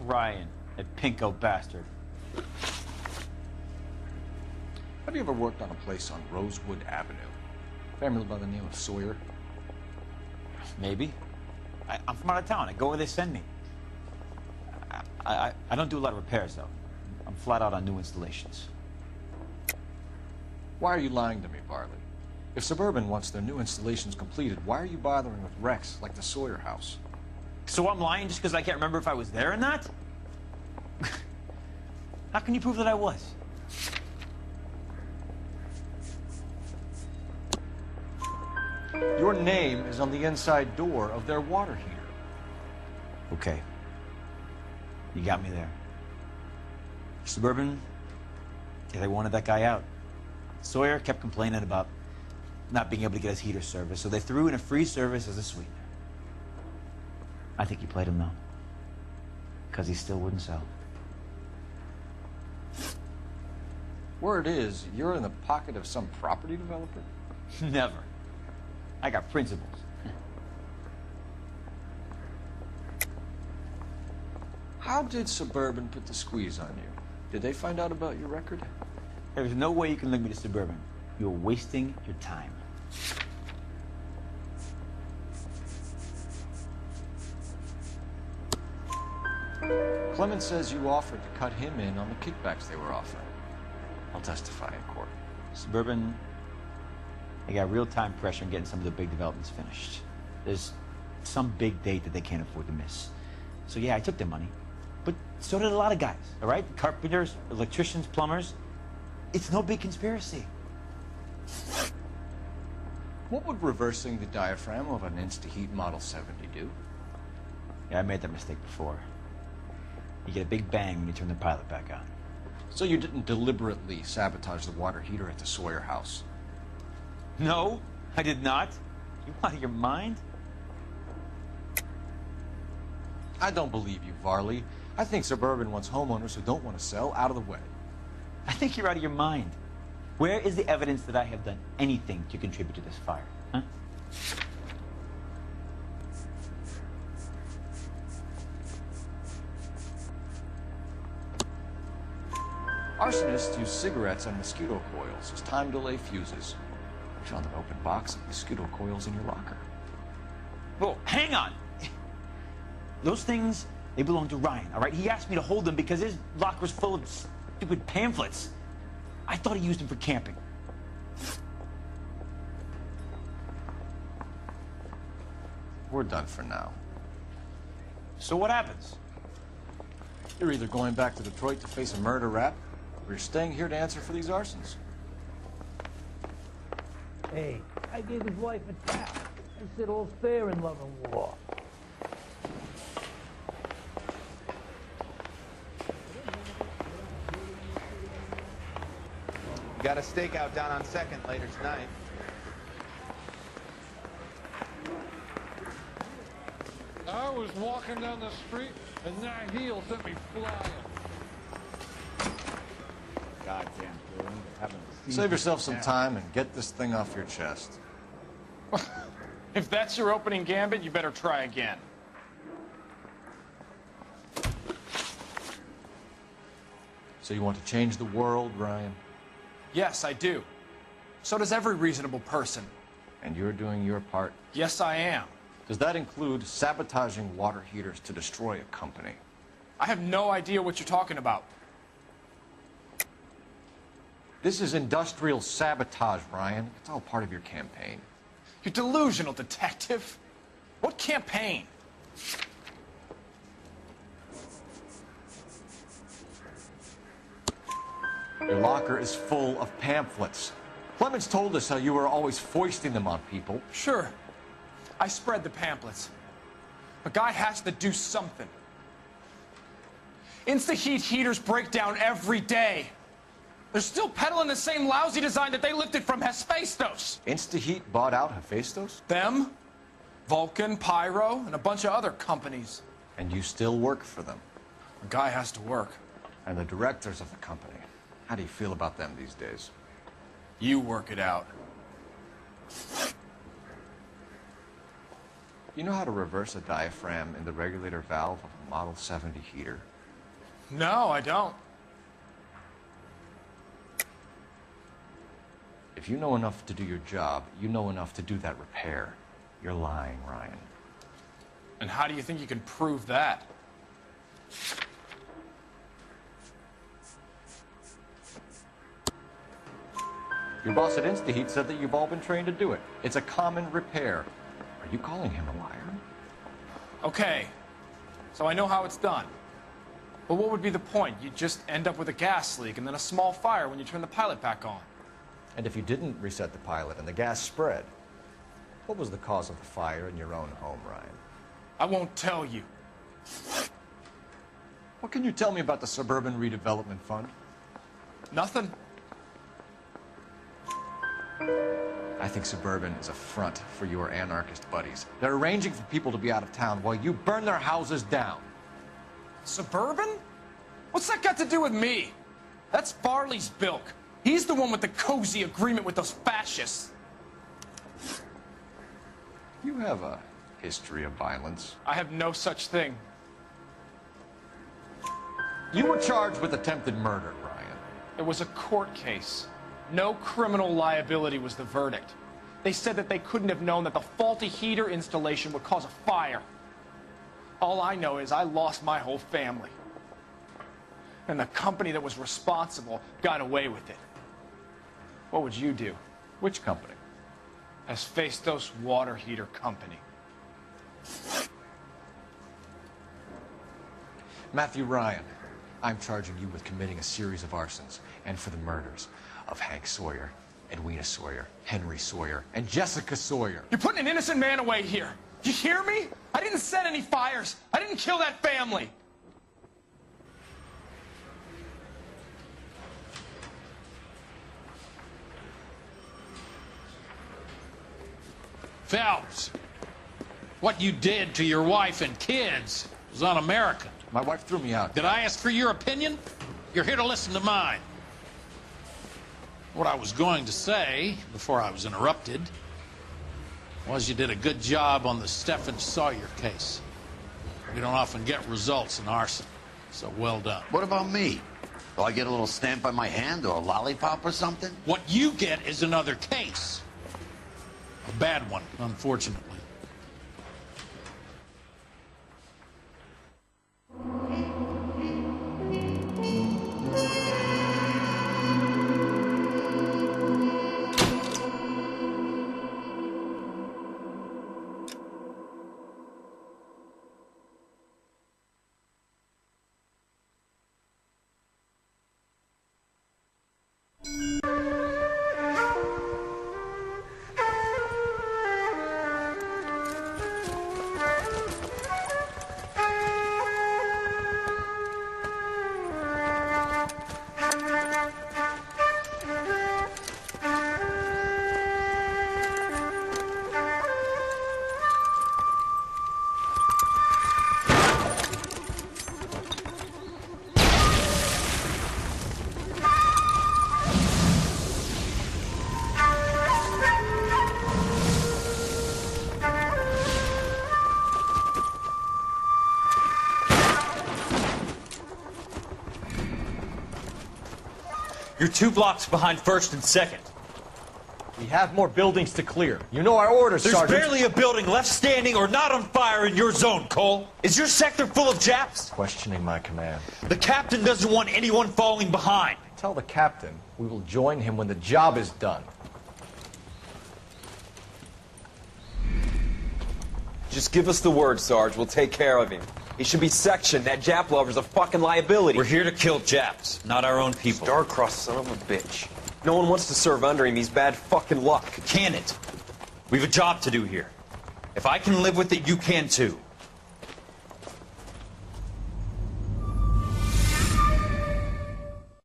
Ryan, that pinko bastard. Have you ever worked on a place on Rosewood Avenue? Family by the name of Sawyer? Maybe. I'm from out of town. I go where they send me. I don't do a lot of repairs, though. I'm flat out on new installations. Why are you lying to me, Varley? If Suburban wants their new installations completed, why are you bothering with wrecks like the Sawyer house? So I'm lying just because I can't remember if I was there or not? How can you prove that I was? Your name is on the inside door of their water heater. Okay. You got me there. Suburban, yeah, they wanted that guy out. Sawyer kept complaining about not being able to get his heater service, so they threw in a free service as a sweetener. I think he played him, though, because he still wouldn't sell. Word is, you're in the pocket of some property developer? Never. I got principles. How did Suburban put the squeeze on you? Did they find out about your record? There's no way you can link me to Suburban. You're wasting your time. Clement says you offered to cut him in on the kickbacks they were offering. I'll testify in court. Suburban, they got real-time pressure on getting some of the big developments finished. There's some big date that they can't afford to miss. So yeah, I took their money. But so did a lot of guys, all right? Carpenters, electricians, plumbers. It's no big conspiracy. What would reversing the diaphragm of an Insta-Heat Model 70 do? Yeah, I made that mistake before. You get a big bang when you turn the pilot back on. So you didn't deliberately sabotage the water heater at the Sawyer house? No, I did not. You out of your mind? I don't believe you, Varley. I think Suburban wants homeowners who don't want to sell out of the way. I think you're out of your mind. Where is the evidence that I have done anything to contribute to this fire, huh? Arsonists use cigarettes and mosquito coils as time delay fuses. You found an open box of mosquito coils in your locker. Whoa, hang on! Those things, they belong to Ryan, all right? He asked me to hold them because his locker's full of stupid pamphlets. I thought he used them for camping. We're done for now. So what happens? You're either going back to Detroit to face a murder rap, or you're staying here to answer for these arsons. Hey, I gave his wife a tap. I said all's fair in love and war. Got a stakeout down on 2nd later tonight. I was walking down the street and that heel sent me flying. Goddamn fool. Save yourself some time and get this thing off your chest. If that's your opening gambit, you better try again. So you want to change the world, Ryan? Yes, I do. So does every reasonable person. And you're doing your part? Yes, I am. Does that include sabotaging water heaters to destroy a company? I have no idea what you're talking about. This is industrial sabotage, Ryan. It's all part of your campaign. You're delusional, detective. What campaign? Your locker is full of pamphlets. Clemens told us how you were always foisting them on people. Sure. I spread the pamphlets. A guy has to do something. Insta-Heat heaters break down every day. They're still peddling the same lousy design that they lifted from Hephaestus. Insta-Heat bought out Hephaestus? Them, Vulcan, Pyro, and a bunch of other companies. And you still work for them? A guy has to work. And the directors of the company. How do you feel about them these days? You work it out. You know how to reverse a diaphragm in the regulator valve of a Model 70 heater? No, I don't. If you know enough to do your job, you know enough to do that repair. You're lying, Ryan. And how do you think you can prove that? Your boss at InstaHeat said that you've all been trained to do it. It's a common repair. Are you calling him a liar? Okay, so I know how it's done. But what would be the point? You'd just end up with a gas leak and then a small fire when you turn the pilot back on. And if you didn't reset the pilot and the gas spread, what was the cause of the fire in your own home, Ryan? I won't tell you. What can you tell me about the Suburban Redevelopment Fund? Nothing. I think Suburban is a front for your anarchist buddies. They're arranging for people to be out of town while you burn their houses down. Suburban? What's that got to do with me? That's Farley's bilk. He's the one with the cozy agreement with those fascists. You have a history of violence. I have no such thing. You were charged with attempted murder, Ryan. It was a court case. No criminal liability was the verdict. They said that they couldn't have known that the faulty heater installation would cause a fire. All I know is I lost my whole family. And the company that was responsible got away with it. What would you do? Which company? Hephaestus Water Heater Company. Matthew Ryan, I'm charging you with committing a series of arsons and for the murders of Hank Sawyer, Edwina Sawyer, Henry Sawyer, and Jessica Sawyer. You're putting an innocent man away here. You hear me? I didn't set any fires. I didn't kill that family. Phelps, what you did to your wife and kids was un-American. My wife threw me out. Did I ask for your opinion? You're here to listen to mine. What I was going to say, before I was interrupted, was you did a good job on the Stephen Sawyer case. We don't often get results in arson, so well done. What about me? Do I get a little stamp on my hand or a lollipop or something? What you get is another case. A bad one, unfortunately. You're 2 blocks behind 1st and 2nd. We have more buildings to clear. You know our orders, There's Sergeant. barely a building left standing or not on fire in your zone, Cole. Is your sector full of Japs? Questioning my command. The captain doesn't want anyone falling behind. Tell the captain we will join him when the job is done. Just give us the word, Sarge. We'll take care of him. He should be sectioned. That Jap lover's a fucking liability. We're here to kill Japs, not our own people. Star-crossed son of a bitch. No one wants to serve under him. He's bad fucking luck. Can it? We've a job to do here. If I can live with it, you can too.